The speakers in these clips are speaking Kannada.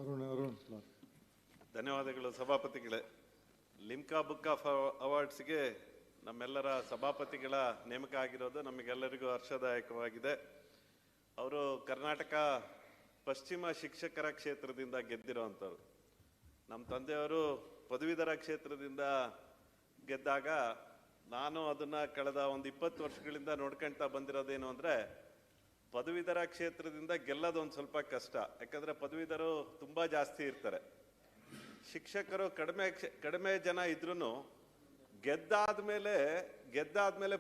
ಅರುಣ್ ಧನ್ಯವಾದಗಳು ಸಭಾಪತಿಗಳೇ. ಲಿಮ್ಕಾ ಬುಕ್ ಆಫ್ ಅವಾರ್ಡ್ಸ್ಗೆ ನಮ್ಮೆಲ್ಲರ ಸಭಾಪತಿಗಳ ನೇಮಕ ಆಗಿರೋದು ನಮಗೆಲ್ಲರಿಗೂ ಹರ್ಷದಾಯಕವಾಗಿದೆ. ಅವರು ಕರ್ನಾಟಕ ಪಶ್ಚಿಮ ಶಿಕ್ಷಕರ ಕ್ಷೇತ್ರದಿಂದ ಗೆದ್ದಿರೋವಂಥವ್ರು. ನಮ್ಮ ತಂದೆಯವರು ಪದವೀಧರ ಕ್ಷೇತ್ರದಿಂದ ಗೆದ್ದಾಗ ನಾನು ಅದನ್ನು ಕಳೆದ ಒಂದು 20 ವರ್ಷಗಳಿಂದ ನೋಡ್ಕೊಳ್ತಾ ಬಂದಿರೋದೇನು ಅಂದರೆ, ಪದವೀಧರ ಕ್ಷೇತ್ರದಿಂದ ಗೆಲ್ಲೋದೊಂದು ಸ್ವಲ್ಪ ಕಷ್ಟ. ಯಾಕಂದರೆ ಪದವೀಧರು ತುಂಬ ಜಾಸ್ತಿ ಇರ್ತಾರೆ, ಶಿಕ್ಷಕರು ಕಡಿಮೆ ಜನ ಇದ್ರೂ ಗೆದ್ದಾದ್ಮೇಲೆ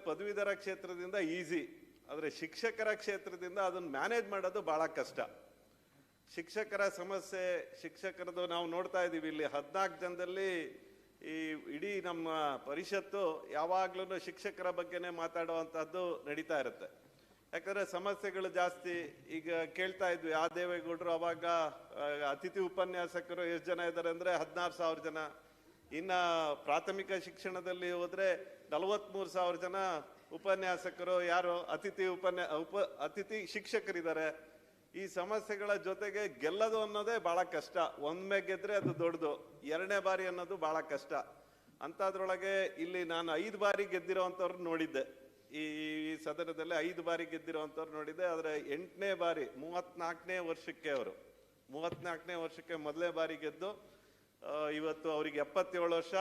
ಪದವೀಧರ ಕ್ಷೇತ್ರದಿಂದ ಈಸಿ. ಆದರೆ ಶಿಕ್ಷಕರ ಕ್ಷೇತ್ರದಿಂದ ಅದನ್ನು ಮ್ಯಾನೇಜ್ ಮಾಡೋದು ಭಾಳ ಕಷ್ಟ. ಶಿಕ್ಷಕರ ಸಮಸ್ಯೆ, ಶಿಕ್ಷಕರದು ನಾವು ನೋಡ್ತಾ ಇದ್ದೀವಿ. ಇಲ್ಲಿ 14 ಜನದಲ್ಲಿ ಈ ಇಡೀ ನಮ್ಮ ಪರಿಷತ್ತು ಯಾವಾಗ್ಲೂ ಶಿಕ್ಷಕರ ಬಗ್ಗೆನೇ ಮಾತಾಡುವಂಥದ್ದು ನಡೀತಾ ಇರುತ್ತೆ. ಯಾಕಂದರೆ ಸಮಸ್ಯೆಗಳು ಜಾಸ್ತಿ. ಈಗ ಕೇಳ್ತಾ ಇದ್ವಿ, ಆ ದೇವೇಗೌಡರು ಅವಾಗ ಅತಿಥಿ ಉಪನ್ಯಾಸಕರು ಎಷ್ಟು ಜನ ಇದ್ದಾರೆ ಅಂದರೆ 16,000 ಜನ. ಇನ್ನು ಪ್ರಾಥಮಿಕ ಶಿಕ್ಷಣದಲ್ಲಿ ಹೋದರೆ 43,000 ಜನ ಉಪನ್ಯಾಸಕರು, ಯಾರು ಅತಿಥಿ ಶಿಕ್ಷಕರಿದ್ದಾರೆ. ಈ ಸಮಸ್ಯೆಗಳ ಜೊತೆಗೆ ಗೆಲ್ಲೋದು ಅನ್ನೋದೇ ಭಾಳ ಕಷ್ಟ. ಒಮ್ಮೆ ಗೆದ್ರೆ ಅದು ದೊಡ್ಡದು, 2ನೇ ಬಾರಿ ಅನ್ನೋದು ಭಾಳ ಕಷ್ಟ. ಅಂಥದ್ರೊಳಗೆ ಇಲ್ಲಿ ನಾನು 5 ಬಾರಿ ಗೆದ್ದಿರೋವಂಥವ್ರು ನೋಡಿದ್ದೆ. ಈ ಸದನದಲ್ಲಿ 5 ಬಾರಿ ಗೆದ್ದಿರೋವಂಥವ್ರು ನೋಡಿದ್ದೆ. ಆದರೆ 8ನೇ ಬಾರಿ 34ನೇ ವರ್ಷಕ್ಕೆ ಅವರು 34ನೇ ವರ್ಷಕ್ಕೆ ಮೊದಲನೇ ಬಾರಿ ಗೆದ್ದು ಇವತ್ತು ಅವರಿಗೆ 77 ವರ್ಷ.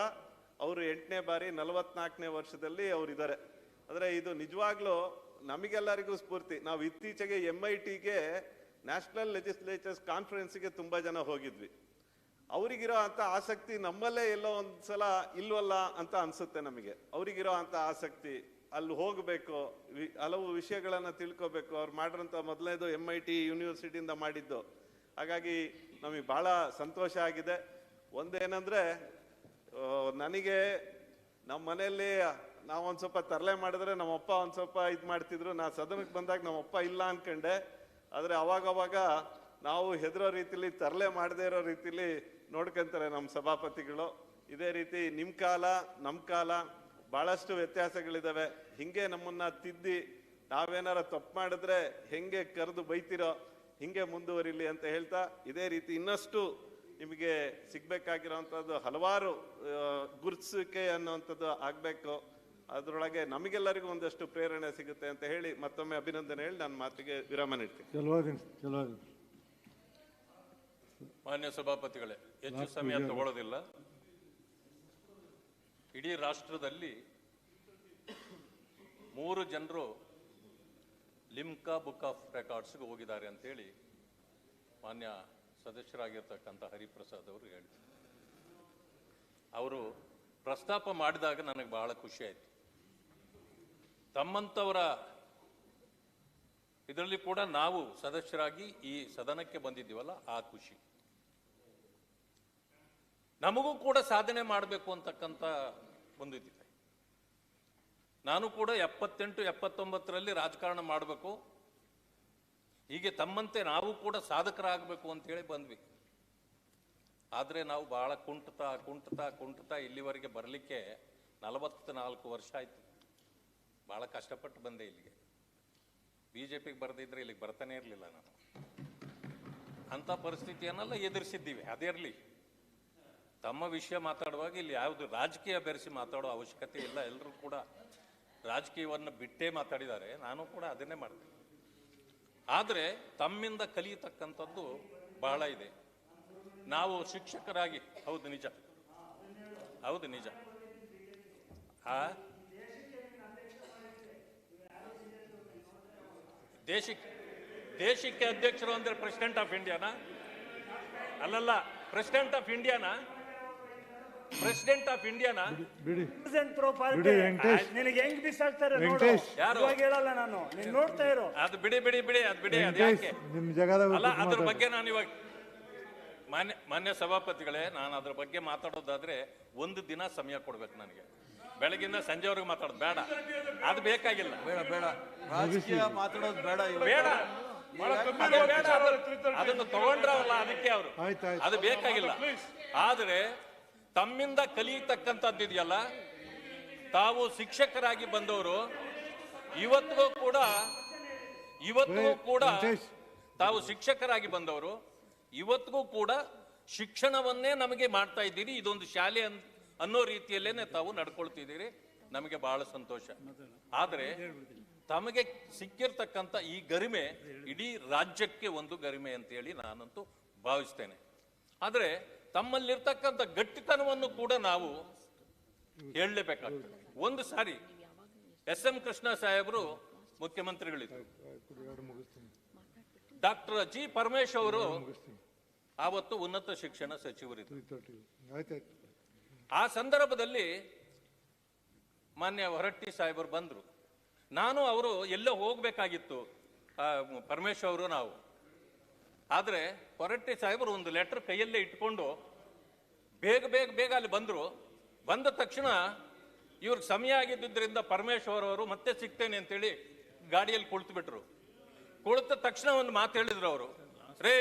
ಅವರು 8ನೇ ಬಾರಿ 44ನೇ ವರ್ಷದಲ್ಲಿ ಅವರಿದ್ದಾರೆ. ಆದರೆ ಇದು ನಿಜವಾಗ್ಲೂ ನಮಗೆಲ್ಲರಿಗೂ ಸ್ಫೂರ್ತಿ. ನಾವು ಇತ್ತೀಚೆಗೆ MITಗೆ ನ್ಯಾಷನಲ್ ಲೆಜಿಸ್ಲೇಚರ್ಸ್ ಕಾನ್ಫರೆನ್ಸ್ಗೆ ತುಂಬ ಜನ ಹೋಗಿದ್ವಿ. ಅವರಿಗಿರೋ ಅಂಥ ಆಸಕ್ತಿ ನಮ್ಮಲ್ಲೇ ಎಲ್ಲೋ ಒಂದು ಸಲ ಇಲ್ವಲ್ಲ ಅಂತ ಅನಿಸುತ್ತೆ ನಮಗೆ. ಅವರಿಗಿರೋ ಅಂಥ ಆಸಕ್ತಿ, ಅಲ್ಲಿ ಹೋಗಬೇಕು, ಹಲವು ವಿಷಯಗಳನ್ನು ತಿಳ್ಕೋಬೇಕು. ಅವ್ರು ಮಾಡಿರೋಂಥ ಮೊದಲನೇದು MIT ಯೂನಿವರ್ಸಿಟಿಯಿಂದ ಮಾಡಿದ್ದು. ಹಾಗಾಗಿ ನಮಗೆ ಭಾಳ ಸಂತೋಷ ಆಗಿದೆ. ಒಂದೇನೆಂದರೆ, ನನಗೆ ನಮ್ಮ ಮನೆಯಲ್ಲಿ ನಾವೊಂದು ಸ್ವಲ್ಪ ತರಲೆ ಮಾಡಿದ್ರೆ ನಮ್ಮಪ್ಪ ಒಂದು ಸ್ವಲ್ಪ ಇದು ಮಾಡ್ತಿದ್ರು. ನಾ ಸದನಕ್ಕೆ ಬಂದಾಗ ನಮ್ಮಪ್ಪ ಇಲ್ಲ ಅನ್ಕೊಂಡೆ. ಆದರೆ ಅವಾಗವಾಗ ನಾವು ಹೆದರೋ ರೀತಿಲಿ, ತರಲೆ ಮಾಡದೇ ಇರೋ ರೀತಿಲಿ ನೋಡ್ಕೊಂತಾರೆ ನಮ್ಮ ಸಭಾಪತಿಗಳು. ಇದೇ ರೀತಿ ನಿಮ್ಮ ಕಾಲ ನಮ್ಮ ಕಾಲ ಭಾಳಷ್ಟು ವ್ಯತ್ಯಾಸಗಳಿದ್ದಾವೆ. ಹಿಂಗೆ ನಮ್ಮನ್ನು ತಿದ್ದಿ ನಾವೇನಾರ ತಪ್ಪು ಮಾಡಿದ್ರೆ ಹೆಂಗೆ ಕರೆದು ಬೈತಿರೋ ಹಿಂಗೆ ಮುಂದುವರಿಲಿ ಅಂತ ಹೇಳ್ತಾ, ಇದೇ ರೀತಿ ಇನ್ನಷ್ಟು ನಿಮಗೆ ಸಿಗಬೇಕಾಗಿರೋವಂಥದ್ದು ಹಲವಾರು ಗುರುತಿಸುವಿಕೆ ಅನ್ನೋವಂಥದ್ದು ಆಗಬೇಕು. ಅದರೊಳಗೆ ನಮಗೆಲ್ಲರಿಗೂ ಒಂದಷ್ಟು ಪ್ರೇರಣೆ ಸಿಗುತ್ತೆ ಅಂತ ಹೇಳಿ ಮತ್ತೊಮ್ಮೆ ಅಭಿನಂದನೆ ಹೇಳಿ ನನ್ನ ಮಾತಿಗೆ ವಿರಾಮ ನೀಡ್ತೀನಿ. ಮಾನ್ಯ ಸಭಾಪತಿಗಳೇ, ಹೆಚ್ಚು ಸಮಯ ತಗೊಳ್ಳೋದಿಲ್ಲ. ಇಡೀ ರಾಷ್ಟ್ರದಲ್ಲಿ 3 ಜನರು ಲಿಮ್ಕಾ ಬುಕ್ ಆಫ್ ರೆಕಾರ್ಡ್ಸ್ಗೆ ಹೋಗಿದ್ದಾರೆ ಅಂತೇಳಿ ಮಾನ್ಯ ಸದಸ್ಯರಾಗಿರ್ತಕ್ಕಂಥ ಹರಿಪ್ರಸಾದ್ ಅವರು ಹೇಳಿದರು. ಅವರು ಪ್ರಸ್ತಾಪ ಮಾಡಿದಾಗ ನನಗೆ ಬಹಳ ಖುಷಿ ಆಯಿತು. ತಮ್ಮಂಥವರ ಇದರಲ್ಲಿ ಕೂಡ ನಾವು ಸದಸ್ಯರಾಗಿ ಈ ಸದನಕ್ಕೆ ಬಂದಿದ್ದೀವಲ್ಲ, ಆ ಖುಷಿ. ನಮಗೂ ಕೂಡ ಸಾಧನೆ ಮಾಡಬೇಕು ಅಂತಕ್ಕಂಥ ಬಂದಿದ್ದಿದೆ. ನಾನು ಕೂಡ 78, 79ರಲ್ಲಿ ರಾಜಕಾರಣ ಮಾಡಬೇಕು, ಹೀಗೆ ತಮ್ಮಂತೆ ನಾವು ಕೂಡ ಸಾಧಕರಾಗಬೇಕು ಅಂತೇಳಿ ಬಂದ್ವಿ. ಆದರೆ ನಾವು ಬಹಳ ಕುಂಟತಾ ಇಲ್ಲಿವರೆಗೆ ಬರಲಿಕ್ಕೆ 44 ವರ್ಷ ಆಯಿತು. ಭಾಳ ಕಷ್ಟಪಟ್ಟು ಬಂದೆ ಇಲ್ಲಿಗೆ. BJPಗೆ ಬರೆದಿದ್ರೆ ಇಲ್ಲಿಗೆ ಬರ್ತಾನೆ ಇರಲಿಲ್ಲ ನಾನು. ಅಂಥ ಪರಿಸ್ಥಿತಿಯನ್ನೆಲ್ಲ ಎದುರಿಸಿದ್ದೀವಿ. ಅದೇ ಇರಲಿ, ತಮ್ಮ ವಿಷಯ ಮಾತಾಡುವಾಗ ಇಲ್ಲಿ ಯಾವುದು ರಾಜಕೀಯ ಬೆರೆಸಿ ಮಾತಾಡೋ ಅವಶ್ಯಕತೆ ಇಲ್ಲ. ಎಲ್ಲರೂ ಕೂಡ ರಾಜಕೀಯವನ್ನು ಬಿಟ್ಟೇ ಮಾತಾಡಿದ್ದಾರೆ. ನಾನು ಕೂಡ ಅದನ್ನೇ ಮಾಡ್ತೀನಿ. ಆದರೆ ತಮ್ಮಿಂದ ಕಲಿಯತಕ್ಕಂಥದ್ದು ಬಹಳ ಇದೆ. ನಾವು ಶಿಕ್ಷಕರಾಗಿ, ಹೌದು ನಿಜ, ದೇಶಕ್ಕೆ ಅಧ್ಯಕ್ಷರು ಅಂದ್ರೆ ಪ್ರೆಸಿಡೆಂಟ್ ಆಫ್ ಇಂಡಿಯಾನಾ? ಅಲ್ಲಲ್ಲ, ಪ್ರೆಸಿಡೆಂಟ್ ಆಫ್ ಇಂಡಿಯಾನಾ? ನಿನಗೆ ಹೆಂಗ್ ಬಿಸಾಕ್ತಾರೆ ಹೇಳಲ್ಲ ನಾನು, ನೀನ್ ನೋಡ್ತಾ ಇರೋ. ಅದು ಬಿಡಿ, ಅದು ಯಾಕೆ ಅಲ್ಲ, ಅದ್ರ ಬಗ್ಗೆ ನಾನು ಇವಾಗ ಮಾನ್ಯ ಸಭಾಪತಿಗಳೇ, ನಾನು ಅದ್ರ ಬಗ್ಗೆ ಮಾತಾಡೋದಾದ್ರೆ 1 ದಿನ ಸಮಯ ಕೊಡ್ಬೇಕು ನನಗೆ. ಬೆಳಗಿಂದ ಸಂಜೆವರೆಗೂ ಮಾತಾಡೋದು ಬೇಡ, ಅದು ಬೇಕಾಗಿಲ್ಲ. ಬೇಡ ರಾಜಕೀಯ ಮಾತಾಡೋದು ಬೇಡ. ಅದನ್ನು ತಗೊಂಡ್ರಲ್ಲ, ಅದಕ್ಕೆ ಅವರು ಅದು ಬೇಕಾಗಿಲ್ಲ. ಆದ್ರೆ ತಮ್ಮಿಂದ ಕಲಿಯತಕ್ಕಂಥದ್ದಿದೆಯಲ್ಲ, ತಾವು ಶಿಕ್ಷಕರಾಗಿ ಬಂದವರು, ಇವತ್ತಿಗೂ ಕೂಡ ತಾವು ಶಿಕ್ಷಕರಾಗಿ ಬಂದವರು ಇವತ್ತಿಗೂ ಕೂಡ ಶಿಕ್ಷಣವನ್ನೇ ನಮಗೆ ಮಾಡ್ತಾ ಇದ್ದೀರಿ, ಇದೊಂದು ಶಾಲೆ ಅನ್ನೋ ರೀತಿಯಲ್ಲೇನೆ ತಾವು ನಡ್ಕೊಳ್ತಿದ್ದೀರಿ, ನಮಗೆ ಬಹಳ ಸಂತೋಷ. ಆದರೆ ತಮಗೆ ಸಿಕ್ಕಿರ್ತಕ್ಕಂಥ ಈ ಗರಿಮೆ ಇಡೀ ರಾಜ್ಯಕ್ಕೆ ಒಂದು ಗರಿಮೆ ಅಂತೇಳಿ ನಾನಂತೂ ಭಾವಿಸ್ತೇನೆ. ಆದರೆ ತಮ್ಮಲ್ಲಿರ್ತಕ್ಕಂಥ ಗಟ್ಟಿತನವನ್ನು ಕೂಡ ನಾವು ಹೇಳಲೇಬೇಕಾಗ್ತದೆ. ಒಂದು ಸಾರಿ ಎಸ್.ಎಂ. ಕೃಷ್ಣ ಸಾಹೇಬರು ಮುಖ್ಯಮಂತ್ರಿಗಳಿದ್ರು, ಡಾಕ್ಟರ್ ಜಿ ಪರಮೇಶ್ ಅವರು ಆವತ್ತು ಉನ್ನತ ಶಿಕ್ಷಣ ಸಚಿವರಿದ್ರು. ಆ ಸಂದರ್ಭದಲ್ಲಿ ಮಾನ್ಯ ಹೊರಟ್ಟಿ ಸಾಹೇಬರು ಬಂದ್ರು. ನಾನು ಅವರು ಎಲ್ಲೋ ಹೋಗ್ಬೇಕಾಗಿತ್ತು, ಪರಮೇಶ್ ಅವರು ನಾವು. ಆದರೆ ಹೊರಟ್ಟಿ ಸಾಹೇಬರು ಒಂದು ಲೆಟರ್ ಕೈಯಲ್ಲೇ ಇಟ್ಕೊಂಡು ಬೇಗ ಬೇಗ ಬೇಗ ಅಲ್ಲಿ ಬಂದ್ರು. ಬಂದ ತಕ್ಷಣ ಇವ್ರಿಗೆ ಸಮಯ ಆಗಿದ್ದರಿಂದ ಪರಮೇಶ್ವರ್ ಅವರು ಮತ್ತೆ ಸಿಗ್ತೇನೆ ಅಂತೇಳಿ ಗಾಡಿಯಲ್ಲಿ ಕುಳಿತು ಬಿಟ್ರು. ಕುಳಿತ ತಕ್ಷಣ ಒಂದು ಮಾತು ಹೇಳಿದ್ರು ಅವರು, ರೇ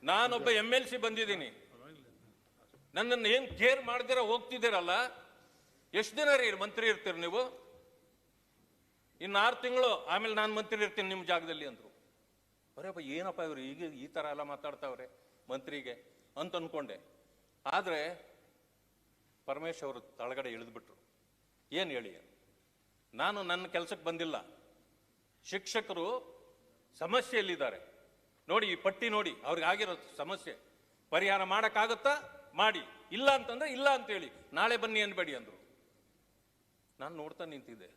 ನಾನೊಬ್ಬ MLC ಬಂದಿದ್ದೀನಿ, ನನ್ನನ್ನು ಏನ್ ಕೇರ್ ಮಾಡ್ದಿರ ಹೋಗ್ತಿದ್ದೀರಲ್ಲ, ಎಷ್ಟು ದಿನ ರೀ ಮಂತ್ರಿ ಇರ್ತೀರಿ ನೀವು? ಇನ್ನು 6 ತಿಂಗಳು ಆಮೇಲೆ ನಾನು ಮಂತ್ರಿ ಇರ್ತೀನಿ ನಿಮ್ಮ ಜಾಗದಲ್ಲಿ ಅಂದ್ರು. ಬರೇಪ್ಪ ಏನಪ್ಪ ಇವರು ಈಗ ಈ ತರ ಎಲ್ಲ ಮಾತಾಡ್ತಾವ್ರೆ ಮಂತ್ರಿಗೆ ಅಂತ ಅನ್ಕೊಂಡೆ. ಆದ್ರೆ ಪರಮೇಶ್ ಅವರು ತಳಗಡೆ ಇಳಿದ್ಬಿಟ್ರು. ಏನು ಹೇಳಿ, ನಾನು ನನ್ನ ಕೆಲಸಕ್ಕೆ ಬಂದಿಲ್ಲ, ಶಿಕ್ಷಕರು ಸಮಸ್ಯೆಯಲ್ಲಿದ್ದಾರೆ ನೋಡಿ, ಈ ಪಟ್ಟಿ ನೋಡಿ, ಅವ್ರಿಗೆ ಆಗಿರೋ ಸಮಸ್ಯೆ ಪರಿಹಾರ ಮಾಡೋಕ್ಕಾಗುತ್ತಾ ಮಾಡಿ, ಇಲ್ಲ ಅಂತಂದ್ರೆ ಇಲ್ಲ ಅಂತೇಳಿ ನಾಳೆ ಬನ್ನಿ ಅನ್ಬೇಡಿ ಅಂದ್ರು. ನಾನು ನೋಡ್ತಾ ನಿಂತಿದ್ದೆ.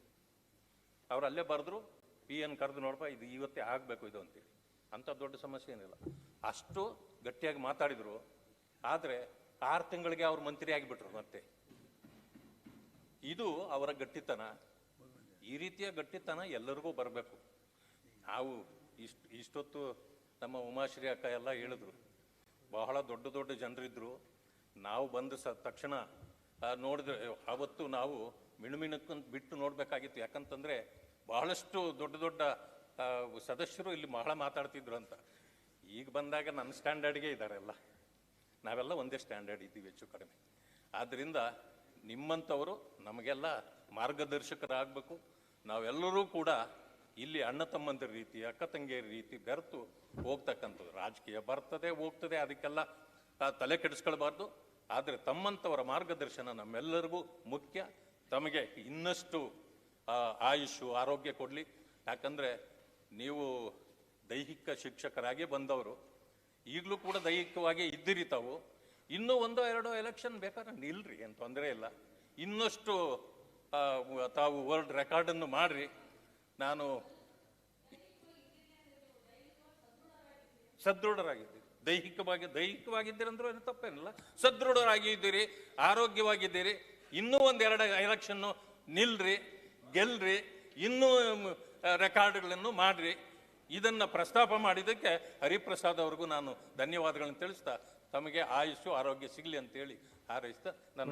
ಅವ್ರು ಅಲ್ಲೇ ಬರೆದ್ರು, PN ಕರೆದು ನೋಡಪ್ಪ ಇದು ಇವತ್ತೇ ಆಗಬೇಕು ಇದು ಅಂತೇಳಿ. ಅಂಥ ದೊಡ್ಡ ಸಮಸ್ಯೆ ಏನಿಲ್ಲ, ಅಷ್ಟು ಗಟ್ಟಿಯಾಗಿ ಮಾತಾಡಿದ್ರು. ಆದರೆ 6 ತಿಂಗಳಿಗೆ ಅವ್ರು ಮಂತ್ರಿ ಆಗಿಬಿಟ್ರು. ಮತ್ತೆ ಇದು ಅವರ ಗಟ್ಟಿತನ. ಈ ರೀತಿಯ ಗಟ್ಟಿತನ ಎಲ್ಲರಿಗೂ ಬರಬೇಕು. ನಾವು ಇಷ್ಟೊತ್ತು ನಮ್ಮ ಉಮಾಶ್ರೀ ಅಕ್ಕ ಎಲ್ಲ ಹೇಳಿದ್ರು, ಬಹಳ ದೊಡ್ಡ ದೊಡ್ಡ ಜನರಿದ್ರು. ನಾವು ಬಂದ ತಕ್ಷಣ ನೋಡಿದ್ರೆ ಅವತ್ತು ನಾವು ಮಿಣುಮಿಣಕ್ಕಂತ ಬಿಟ್ಟು ನೋಡ್ಬೇಕಾಗಿತ್ತು. ಯಾಕಂತಂದ್ರೆ ಬಹಳಷ್ಟು ದೊಡ್ಡ ದೊಡ್ಡ ಸದಸ್ಯರು ಇಲ್ಲಿ ಬಹಳ ಮಾತಾಡ್ತಿದ್ರು ಅಂತ. ಈಗ ಬಂದಾಗ ನನ್ನ ಸ್ಟ್ಯಾಂಡರ್ಡ್ಗೆ ಇದ್ದಾರೆ ಎಲ್ಲ, ನಾವೆಲ್ಲ ಒಂದೇ ಸ್ಟ್ಯಾಂಡರ್ಡ್ ಇದ್ದೀವಿ ಹೆಚ್ಚು ಕಡಿಮೆ. ಆದ್ದರಿಂದ ನಿಮ್ಮಂಥವರು ನಮಗೆಲ್ಲ ಮಾರ್ಗದರ್ಶಕರಾಗಬೇಕು. ನಾವೆಲ್ಲರೂ ಕೂಡ ಇಲ್ಲಿ ಅಣ್ಣ ತಮ್ಮಂದಿರ ರೀತಿ, ಅಕ್ಕ ತಂಗಿಯರ ರೀತಿ ಬೆರೆತು ಹೋಗ್ತಕ್ಕಂಥದ್ದು. ರಾಜಕೀಯ ಬರ್ತದೆ ಹೋಗ್ತದೆ, ಅದಕ್ಕೆಲ್ಲ ತಲೆ ಕೆಡಿಸ್ಕೊಳ್ಬಾರ್ದು. ಆದರೆ ತಮ್ಮಂಥವರ ಮಾರ್ಗದರ್ಶನ ನಮ್ಮೆಲ್ಲರಿಗೂ ಮುಖ್ಯ. ತಮಗೆ ಇನ್ನಷ್ಟು ಆಯುಷು ಆರೋಗ್ಯ ಕೊಡಲಿ. ಯಾಕಂದರೆ ನೀವು ದೈಹಿಕ ಶಿಕ್ಷಕರಾಗಿ ಬಂದವರು, ಈಗಲೂ ಕೂಡ ದೈಹಿಕವಾಗಿ ಇದ್ದಿರಿ ತಾವು. ಇನ್ನೂ 1-2 ಎಲೆಕ್ಷನ್ ಬೇಕಾದ್ರೆ ನಿಲ್ರಿ, ಏನು ತೊಂದರೆ ಇಲ್ಲ. ಇನ್ನಷ್ಟು ತಾವು ವರ್ಲ್ಡ್ ರೆಕಾರ್ಡನ್ನು ಮಾಡ್ರಿ. ನಾನು ಸದೃಢರಾಗಿದ್ದೀರಿ, ದೈಹಿಕವಾಗಿದ್ದೀರಂದ್ರೂ ಏನು ತಪ್ಪೇನಿಲ್ಲ. ಸದೃಢರಾಗಿದ್ದೀರಿ, ಆರೋಗ್ಯವಾಗಿದ್ದೀರಿ. ಇನ್ನೂ 1-2 ಎಲೆಕ್ಷನ್ನು ನಿಲ್ರಿ, ಗೆಲ್ರಿ, ಇನ್ನೂ ರೆಕಾರ್ಡ್ಗಳನ್ನು ಮಾಡ್ರಿ. ಇದನ್ನ ಪ್ರಸ್ತಾಪ ಮಾಡಿದ್ದಕ್ಕೆ ಹರಿಪ್ರಸಾದ್ ಅವ್ರಿಗೂ ನಾನು ಧನ್ಯವಾದಗಳನ್ನು ತಿಳಿಸ್ತಾ, ತಮಗೆ ಆಯುಷ್ಯು ಆರೋಗ್ಯ ಸಿಗಲಿ ಅಂತೇಳಿ ಹಾರೈಸ್ತಾ ನಾನು